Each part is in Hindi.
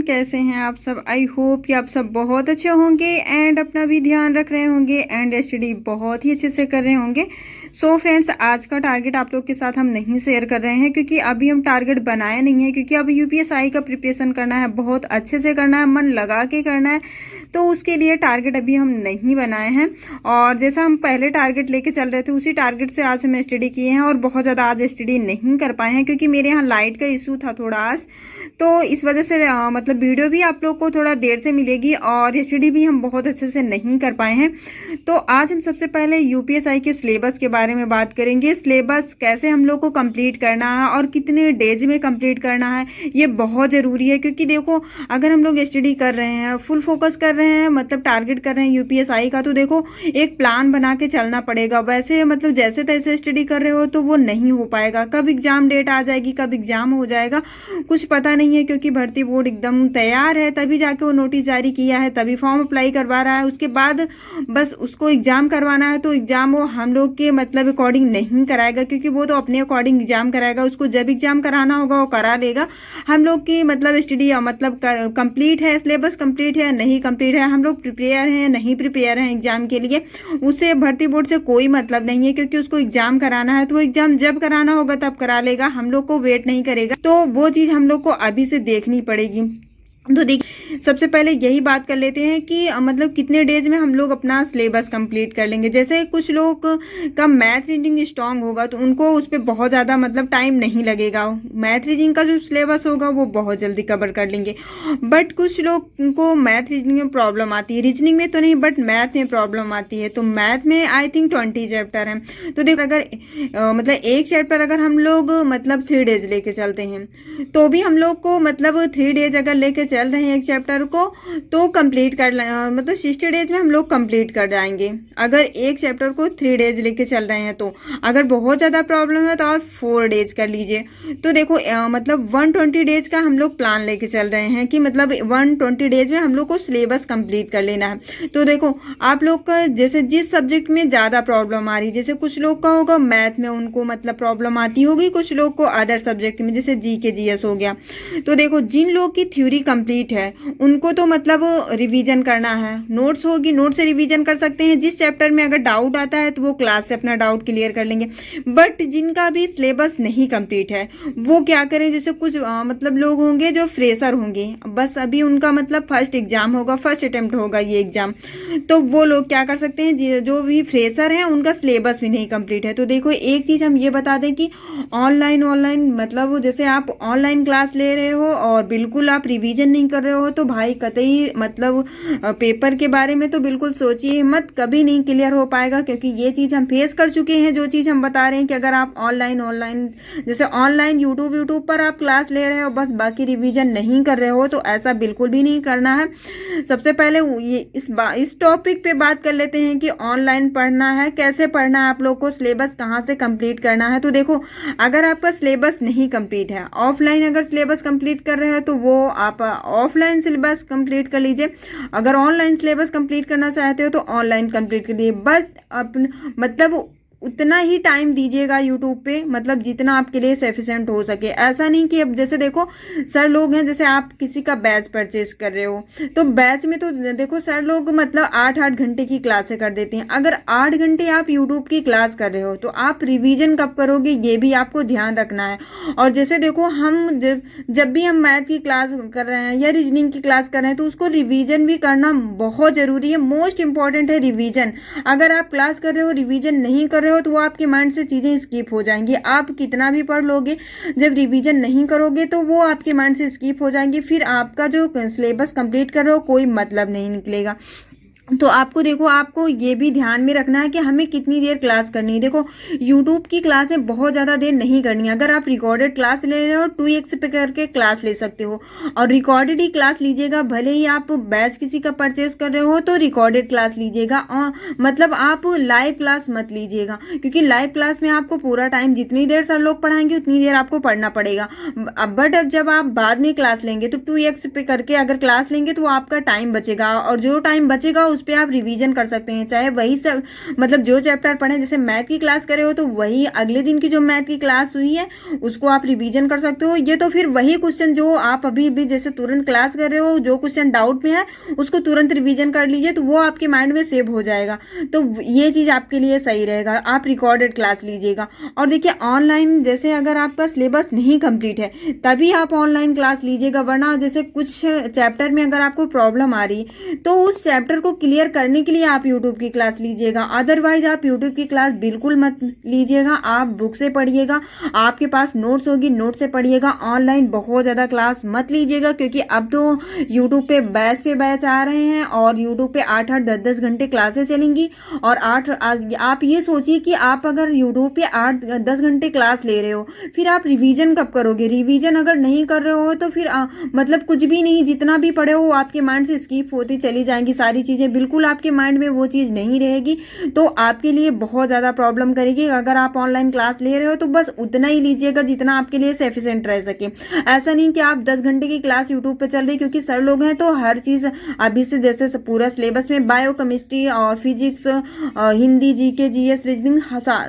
कैसे हैं आप सब। आई होप कि आप सब बहुत अच्छे होंगे एंड अपना भी ध्यान रख रहे होंगे एंड स्टडी बहुत ही अच्छे से कर रहे होंगे। सो फ्रेंड्स, आज का टारगेट आप लोग के साथ हम नहीं शेयर कर रहे हैं क्योंकि अभी हम टारगेट बनाया नहीं है, क्योंकि अभी यूपीएसआई का प्रिपरेशन करना है, बहुत अच्छे से करना है, मन लगा के करना है। तो उसके लिए टारगेट अभी हम नहीं बनाए हैं और जैसा हम पहले टारगेट लेके चल रहे थे उसी टारगेट से आज हम स्टडी किए हैं और बहुत ज़्यादा आज स्टडी नहीं कर पाए हैं क्योंकि मेरे यहाँ लाइट का इशू था थोड़ा आज। तो इस वजह से मतलब वीडियो भी आप लोग को थोड़ा देर से मिलेगी और स्टडी भी हम बहुत अच्छे से नहीं कर पाए हैं। तो आज हम सबसे पहले यूपीएसआई के सिलेबस के बारे में बात करेंगे। सिलेबस कैसे हम लोग को कंप्लीट करना है और कितने डेज में कंप्लीट करना है, ये बहुत ज़रूरी है। क्योंकि देखो, अगर हम लोग स्टडी कर रहे हैं, फुल फोकस कर रहे हैं, मतलब टारगेट कर रहे हैं यूपीएसआई का, तो देखो एक प्लान बना के चलना पड़ेगा। वैसे मतलब जैसे तैसे स्टडी कर रहे हो तो वो नहीं हो पाएगा। कब एग्जाम डेट आ जाएगी, कब एग्जाम हो जाएगा, कुछ पता नहीं है। क्योंकि भर्ती बोर्ड एकदम तैयार है, तभी जाके वो नोटिस जारी किया है, तभी फॉर्म अप्लाई करवा रहा है, उसके बाद बस उसको एग्जाम करवाना है। तो एग्जाम वो हम लोग के मतलब अकॉर्डिंग नहीं कराएगा, क्योंकि वो तो अपने अकॉर्डिंग एग्जाम कराएगा। उसको जब एग्जाम कराना होगा वो करा लेगा। हम लोग की मतलब स्टडी मतलब कंप्लीट है, सिलेबस कंप्लीट है नहीं कंप्लीट है, हम लोग प्रिपेयर हैं नहीं प्रिपेयर हैं एग्जाम के लिए, उससे भर्ती बोर्ड से कोई मतलब नहीं है। क्योंकि उसको एग्जाम कराना है तो वो एग्जाम जब कराना होगा तब करा लेगा, हम लोग को वेट नहीं करेगा। तो वो चीज हम लोग को अभी से देखनी पड़ेगी। तो देखिए, सबसे पहले यही बात कर लेते हैं कि मतलब कितने डेज में हम लोग अपना सिलेबस कंप्लीट कर लेंगे। जैसे कुछ लोग का मैथ रीडिंग स्ट्रांग होगा तो उनको उस पर बहुत ज़्यादा मतलब टाइम नहीं लगेगा, मैथ रीडिंग का जो सिलेबस होगा वो बहुत जल्दी कवर कर लेंगे। बट कुछ लोग को मैथ रीडिंग में प्रॉब्लम आती है, रीजनिंग में तो नहीं बट मैथ में प्रॉब्लम आती है। तो मैथ में आई थिंक 20 चैप्टर हैं। तो देखो, अगर मतलब एक चैप्टर अगर हम लोग मतलब 3 डेज लेके चलते हैं तो भी हम लोग को मतलब 3 डेज अगर लेके चल रहे हैं एक चैप्टर को तो कंप्लीट कर मतलब 60 डेज में हम लोग कंप्लीट कर जाएंगे। अगर एक चैप्टर को 3 डेज लेके चल रहे हैं तो अगर बहुत ज़्यादा प्रॉब्लम है तो आप 4 डेज कर लीजिए। तो देखो मतलब 120 डेज का हम लोग प्लान लेके चल रहे हैं कि मतलब 120 डेज में हम लोग को सिलेबस कंप्लीट कर लेना है। तो देखो, आप लोग का जैसे जिस सब्जेक्ट में ज़्यादा प्रॉब्लम आ रही, जैसे कुछ लोग का होगा मैथ में उनको मतलब प्रॉब्लम आती होगी, कुछ लोग को अदर सब्जेक्ट में जैसे जीके जीएस हो गया। तो देखो, जिन लोग की थ्योरी कंप्लीट है उनको तो मतलब रिवीजन करना है, नोट्स होगी, नोट से रिवीजन कर सकते हैं। जिस चैप्टर में अगर डाउट आता है तो वो क्लास से अपना डाउट क्लियर कर लेंगे। बट जिनका भी सिलेबस नहीं कंप्लीट है वो क्या करें, जैसे कुछ मतलब लोग होंगे जो फ्रेशर होंगे, बस अभी उनका मतलब फर्स्ट एग्जाम होगा, फर्स्ट अटेम्प्ट होगा ये एग्जाम, तो वो लोग क्या कर सकते हैं, जो भी फ्रेशर हैं उनका सिलेबस भी नहीं कंप्लीट है। तो देखो, एक चीज हम ये बता दें कि ऑनलाइन मतलब जैसे आप ऑनलाइन क्लास ले रहे हो और बिल्कुल आप रिवीजन नहीं कर रहे हो तो भाई कतई मतलब पेपर के बारे में तो बिल्कुल सोचिए मत, कभी नहीं क्लियर हो पाएगा। क्योंकि ये चीज़ हम फेस कर चुके हैं। जो चीज़ हम बता रहे हैं कि अगर आप ऑनलाइन जैसे ऑनलाइन यूट्यूब पर आप क्लास ले रहे हो बस बाकी रिवीजन नहीं कर रहे हो, तो ऐसा बिल्कुल भी नहीं करना है। सबसे पहले ये इस टॉपिक पे बात कर लेते हैं कि ऑनलाइन पढ़ना है, कैसे पढ़ना है, आप लोग को सिलेबस कहाँ से कंप्लीट करना है। तो देखो, अगर आपका सिलेबस नहीं कंप्लीट है, ऑफलाइन अगर सिलेबस कंप्लीट कर रहे हैं तो वो आप ऑफलाइन सिलेबस कंप्लीट कर लीजिए। अगर ऑनलाइन सिलेबस कंप्लीट करना चाहते हो तो ऑनलाइन कंप्लीट कर दीजिए। बस मतलब उतना ही टाइम दीजिएगा यूट्यूब पे, मतलब जितना आपके लिए सफिशिएंट हो सके। ऐसा नहीं कि अब जैसे देखो सर लोग हैं, जैसे आप किसी का बैच परचेज कर रहे हो तो बैच में तो देखो सर लोग मतलब 8-8 घंटे की क्लासें कर देते हैं। अगर 8 घंटे आप यूट्यूब की क्लास कर रहे हो तो आप रिवीजन कब करोगे, ये भी आपको ध्यान रखना है। और जैसे देखो, हम जब भी हम मैथ की क्लास कर रहे हैं या रीजनिंग की क्लास कर रहे हैं तो उसको रिवीजन भी करना बहुत ज़रूरी है। मोस्ट इंपॉर्टेंट है रिवीजन। अगर आप क्लास कर रहे हो रिवीजन नहीं कर रहे हो तो वो आपके माइंड से चीजें स्किप हो जाएंगी। आप कितना भी पढ़ लोगे, जब रिवीजन नहीं करोगे तो वो आपके माइंड से स्किप हो जाएंगी, फिर आपका जो सिलेबस कंप्लीट कर रहे हो कोई मतलब नहीं निकलेगा। तो आपको देखो, आपको ये भी ध्यान में रखना है कि हमें कितनी देर क्लास करनी है। देखो, यूट्यूब की क्लासें बहुत ज़्यादा देर नहीं करनी है। अगर आप रिकॉर्डेड क्लास ले रहे हो 2x पे करके क्लास ले सकते हो और रिकॉर्डेड ही क्लास लीजिएगा। भले ही आप बैच किसी का परचेज कर रहे हो तो रिकॉर्डेड क्लास लीजिएगा, और मतलब आप लाइव क्लास मत लीजिएगा। क्योंकि लाइव क्लास में आपको पूरा टाइम जितनी देर सर लोग पढ़ाएंगे उतनी देर आपको पढ़ना पड़ेगा। बट अब जब आप बाद में क्लास लेंगे तो 2x पे करके अगर क्लास लेंगे तो आपका टाइम बचेगा, और जो टाइम बचेगा उस पर आप रिवीजन कर सकते हैं। चाहे वही सब मतलब जो चैप्टर पढ़े, जैसे मैथ की क्लास करे हो तो वही अगले दिन की जो मैथ की क्लास हुई है उसको आप रिवीजन कर सकते हो। ये तो फिर वही क्वेश्चन जो आप अभी भी जैसे तुरंत क्लास कर रहे हो, जो क्वेश्चन डाउट में है उसको तुरंत रिवीजन कर लीजिए, तो वो आपके माइंड में सेव हो जाएगा। तो ये चीज़ आपके लिए सही रहेगा। आप रिकॉर्डेड क्लास लीजिएगा। और देखिए ऑनलाइन जैसे अगर आपका सिलेबस नहीं कंप्लीट है तभी आप ऑनलाइन क्लास लीजिएगा, वरना जैसे कुछ चैप्टर में अगर आपको प्रॉब्लम आ रही तो उस चैप्टर को क्लियर करने के लिए आप यूट्यूब की क्लास लीजिएगा। अदरवाइज आप यूट्यूब की क्लास बिल्कुल मत लीजिएगा, आप बुक से पढ़िएगा। आपके पास नोट्स होगी, नोट से पढ़िएगा। ऑनलाइन बहुत ज़्यादा क्लास मत लीजिएगा, क्योंकि अब तो यूट्यूब पे बैच आ रहे हैं और यूट्यूब पे 8-8 10-10 घंटे क्लासें चलेंगी। और आप ये सोचिए कि आप अगर यूट्यूब पे 8-10 घंटे क्लास ले रहे हो, फिर आप रिवीजन कब करोगे? रिवीजन अगर नहीं कर रहे हो तो फिर मतलब कुछ भी नहीं, जितना भी पढ़े हो आपके माइंड से स्किप होती चली जाएंगी सारी चीज़ें, बिल्कुल आपके माइंड में वो चीज़ नहीं रहेगी। तो आपके लिए बहुत ज़्यादा प्रॉब्लम करेगी। अगर आप ऑनलाइन क्लास ले रहे हो तो बस उतना ही लीजिएगा जितना आपके लिए सफिशिएंट रह सके। ऐसा नहीं कि आप 10 घंटे की क्लास यूट्यूब पे चल रही, क्योंकि सर लोग हैं तो हर चीज़ अभी से जैसे पूरा सिलेबस में बायो केमिस्ट्री और physics, Hindi, GK, GS, reasoning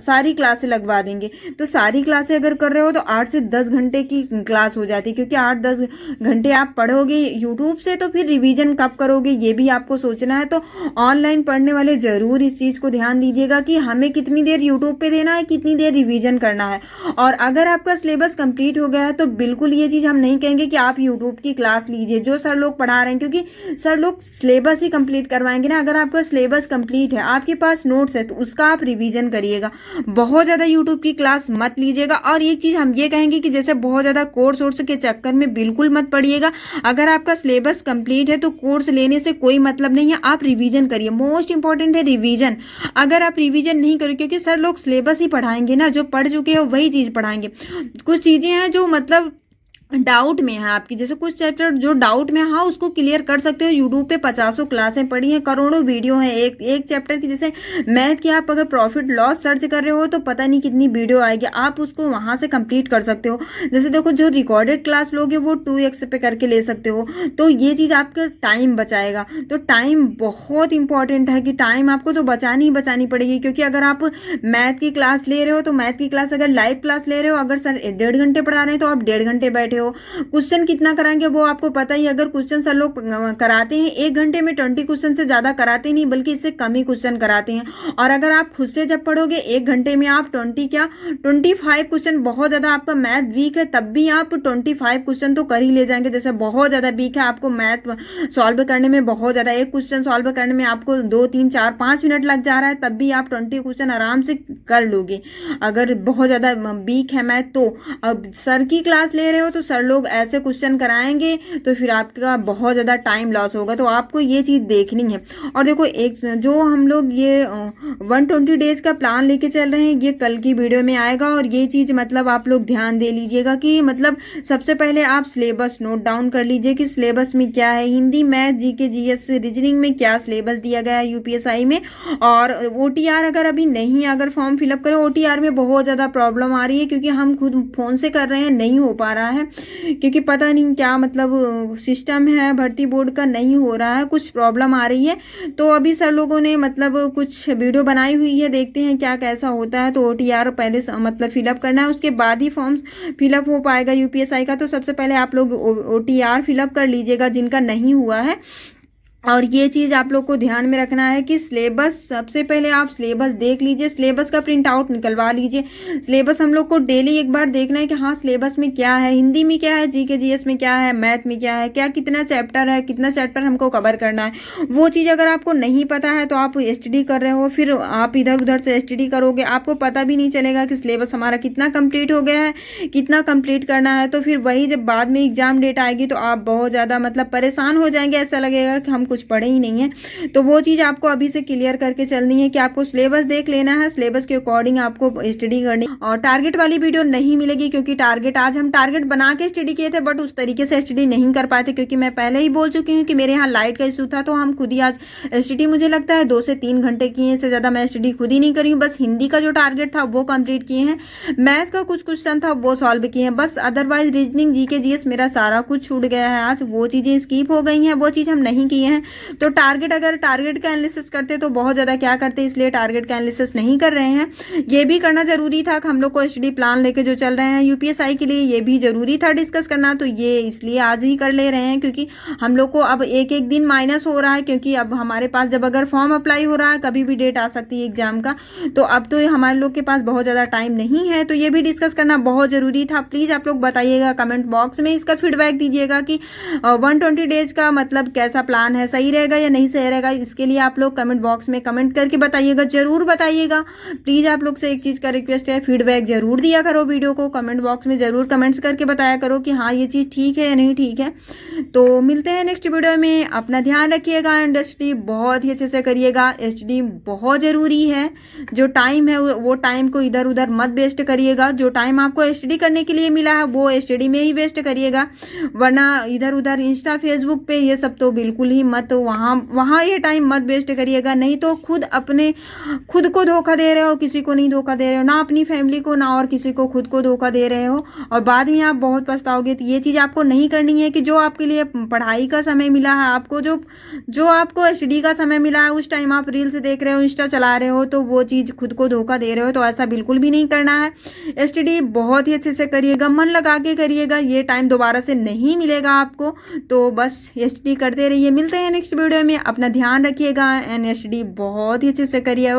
सारी क्लासें लगवा देंगे। तो सारी क्लासें अगर कर रहे हो तो 8 से 10 घंटे की क्लास हो जाती है, क्योंकि 8-10 घंटे आप पढ़ोगे यूट्यूब से तो फिर रिवीजन कब करोगे ये भी आपको सोचना है। तो ऑनलाइन पढ़ने वाले जरूर इस चीज़ को ध्यान दीजिएगा कि हमें कितनी देर यूट्यूब पे देना है, कितनी देर रिवीजन करना है। और अगर आपका सिलेबस कंप्लीट हो गया है तो बिल्कुल ये चीज़ हम नहीं कहेंगे कि आप यूट्यूब की क्लास लीजिए जो सर लोग पढ़ा रहे हैं, क्योंकि सर लोग सिलेबस ही कंप्लीट करवाएंगे ना। अगर आपका सिलेबस कंप्लीट है, आपके पास नोट्स है, तो उसका आप रिवीजन करिएगा। बहुत ज़्यादा यूट्यूब की क्लास मत लीजिएगा। और एक चीज़ हम ये कहेंगे कि जैसे बहुत ज़्यादा कोर्स के चक्कर में बिल्कुल मत पढ़िएगा। अगर आपका सिलेबस कंप्लीट है तो कोर्स लेने से कोई मतलब नहीं है, आप रिवीजन करिए। मोस्ट इंपॉर्टेंट है रिवीजन। अगर आप रिवीजन नहीं करोगे, क्योंकि सर लोग सिलेबस ही पढ़ाएंगे ना, जो पढ़ चुके हो वही चीज़ पढ़ाएंगे। कुछ चीज़ें हैं जो मतलब डाउट में है आपकी, जैसे कुछ चैप्टर जो डाउट में, हाँ उसको क्लियर कर सकते हो। यूट्यूब पे 50 क्लासें पढ़ी हैं, करोड़ों वीडियो हैं एक चैप्टर की। जैसे मैथ की आप अगर प्रॉफिट लॉस सर्च कर रहे हो तो पता नहीं कितनी वीडियो आएगी, आप उसको वहां से कंप्लीट कर सकते हो। जैसे देखो जो रिकॉर्डेड क्लास लोगे वो 2x पे करके ले सकते हो, तो ये चीज़ आपका टाइम बचाएगा। तो टाइम बहुत इंपॉर्टेंट है कि टाइम आपको तो बचानी ही बचानी पड़ेगी, क्योंकि अगर आप मैथ की क्लास ले रहे हो तो मैथ की क्लास अगर लाइव क्लास ले रहे हो, अगर सर 1.5 घंटे पढ़ा रहे हैं तो आप 1.5 घंटे बैठे हो। क्वेश्चन कितना कराएंगे वो आपको पता ही। अगर क्वेश्चन सर लोग कराते हैं 1 घंटे में 20 क्वेश्चन से ज्यादा कराते नहीं, बल्कि इससे कम ही क्वेश्चन कराते हैं। और अगर आप खुद से जब पढ़ोगे 1 घंटे में आप 25 क्वेश्चन, बहुत ज्यादा आपका मैथ वीक है तब भी आप 25 क्वेश्चन तो कर ही ले जाएंगे। जैसे बहुत ज्यादा वीक है, आपको मैथ सॉल्व करने में बहुत ज्यादा, एक क्वेश्चन सॉल्व करने में आपको 2, 3, 4, 5 मिनट लग जा रहा है, तब भी आप 20 क्वेश्चन आराम से कर लोगे। अगर बहुत ज्यादा वीक है मैथ तो अब सर की क्लास ले रहे हो तो सर लोग ऐसे क्वेश्चन कराएंगे तो फिर आपका बहुत ज़्यादा टाइम लॉस होगा। तो आपको ये चीज़ देखनी है। और देखो एक जो हम लोग ये 120 डेज का प्लान लेके चल रहे हैं, ये कल की वीडियो में आएगा। और ये चीज़ मतलब आप लोग ध्यान दे लीजिएगा कि मतलब सबसे पहले आप सिलेबस नोट डाउन कर लीजिए कि सिलेबस में क्या है। Hindi, math, GK, GS, reasoning में क्या सिलेबस दिया गया है यूपीएसआई में। और ओटीआर अगर अभी नहीं, अगर फॉर्म फिलअप करें, ओटीआर में बहुत ज़्यादा प्रॉब्लम आ रही है, क्योंकि हम खुद फ़ोन से कर रहे हैं, नहीं हो पा रहा है, क्योंकि पता नहीं क्या मतलब सिस्टम है भर्ती बोर्ड का, नहीं हो रहा है, कुछ प्रॉब्लम आ रही है। तो अभी सर लोगों ने मतलब कुछ वीडियो बनाई हुई है, देखते हैं क्या कैसा होता है। तो ओटीआर पहले मतलब फिलअप करना है, उसके बाद ही फॉर्म्स फिलअप हो पाएगा यूपीएसआई का। तो सबसे पहले आप लोग ओटीआर फिलअप कर लीजिएगा जिनका नहीं हुआ है। और ये चीज़ आप लोग को ध्यान में रखना है कि सिलेबस, सबसे पहले आप सिलेबस देख लीजिए, सिलेबस का प्रिंट आउट निकलवा लीजिए। सिलेबस हम लोग को डेली एक बार देखना है कि हाँ सिलेबस में क्या है, हिंदी में क्या है, जीके जीएस में क्या है, मैथ में क्या है, क्या कितना चैप्टर है, कितना चैप्टर हमको कवर करना है। वो चीज़ अगर आपको नहीं पता है तो आप एसटीडी कर रहे हो, फिर आप इधर उधर से एसटीडी करोगे, आपको पता भी नहीं चलेगा कि सिलेबस हमारा कितना कंप्लीट हो गया है, कितना कंप्लीट करना है। तो फिर वही जब बाद में एग्जाम डेट आएगी तो आप बहुत ज़्यादा मतलब परेशान हो जाएंगे, ऐसा लगेगा कि हम कुछ पढ़े ही नहीं है। तो वो चीज़ आपको अभी से क्लियर करके चलनी है कि आपको सिलेबस देख लेना है, सिलेबस के अकॉर्डिंग आपको स्टडी करनी। और टारगेट वाली वीडियो नहीं मिलेगी, क्योंकि टारगेट आज हम टारगेट बना के स्टडी किए थे, बट उस तरीके से स्टडी नहीं कर पाए थे, क्योंकि मैं पहले ही बोल चुकी हूँ कि मेरे यहाँ लाइट का इशू था। तो हम खुद ही आज स्टडी मुझे लगता है 2 से 3 घंटे किए, इससे ज़्यादा मैं स्टडी खुद ही नहीं करी हूँ। बस हिंदी का जो टारगेट था वो कंप्लीट किए हैं, मैथ का कुछ क्वेश्चन था वो सॉल्व किए हैं बस। अदरवाइज रीजनिंग, जीके, जीएस मेरा सारा कुछ छूट गया है आज, वो चीज़ें स्किप हो गई हैं, वो चीज़ हम नहीं किए हैं। हैं। तो अगर टारगेट का एनालिसिस करते तो बहुत ज़्यादा क्या करते, इसलिए टारगेट का एनालिसिस नहीं कर रहे हैं। ये भी करना जरूरी था कि हम लोग को एचडी प्लान लेके जो चल रहे हैं यूपीएसआई के लिए, ये भी जरूरी था डिस्कस करना। तो ये इसलिए आज ही कर ले रहे हैं क्योंकि हम लोग को अब एक एक दिन माइनस हो रहा है, क्योंकि अब हमारे पास जब अगर फॉर्म अप्लाई हो रहा है, कभी भी डेट आ सकती है एग्जाम का, तो अब तो हमारे लोग के पास बहुत ज़्यादा टाइम नहीं है। तो ये भी डिस्कस करना बहुत ज़रूरी था। प्लीज़ आप लोग बताइएगा कमेंट बॉक्स में, इसका फीडबैक दीजिएगा कि 120 डेज का मतलब कैसा प्लान है, सही रहेगा या नहीं सही रहेगा। इसके लिए आप लोग कमेंट बॉक्स में कमेंट करके बताइएगा, जरूर बताइएगा। प्लीज़ आप लोग से एक चीज़ का रिक्वेस्ट है, फीडबैक जरूर दिया करो वीडियो को, कमेंट बॉक्स में जरूर कमेंट्स करके बताया करो कि हाँ ये चीज़ ठीक है या नहीं ठीक है। तो मिलते हैं नेक्स्ट वीडियो में, अपना ध्यान रखिएगा एंड एचडी बहुत ही अच्छे से करिएगा। एचडी बहुत ज़रूरी है, जो टाइम है वो टाइम को इधर उधर मत वेस्ट करिएगा। जो टाइम आपको एचडी करने के लिए मिला है वो एचडी में ही वेस्ट करिएगा, वरना इधर उधर इंस्टा फेसबुक पे ये सब तो बिल्कुल ही मत, वहाँ ये टाइम मत वेस्ट करिएगा। नहीं तो खुद को धोखा दे रहे हो, किसी को नहीं धोखा दे रहे हो, ना अपनी फैमिली को ना और किसी को, खुद को धोखा दे रहे हो और बाद में आप बहुत पछताओगे। तो ये चीज़ आपको नहीं करनी है कि जो आपके लिए पढ़ाई का समय मिला है, आपको जो आपको एचडी का समय मिला है, उस टाइम आप रील्स देख रहे हो, इंस्टा चला रहे हो, तो वो चीज़ खुद को धोखा दे रहे हो। तो ऐसा बिल्कुल भी नहीं करना है। एचडी बहुत ही अच्छे से करिएगा, मन लगा के करिएगा, ये टाइम दोबारा से नहीं मिलेगा आपको। तो बस एचडी करते रहिए। मिलते हैं नेक्स्ट वीडियो में, अपना ध्यान रखिएगा एंड एचडी बहुत ही अच्छे से करिए।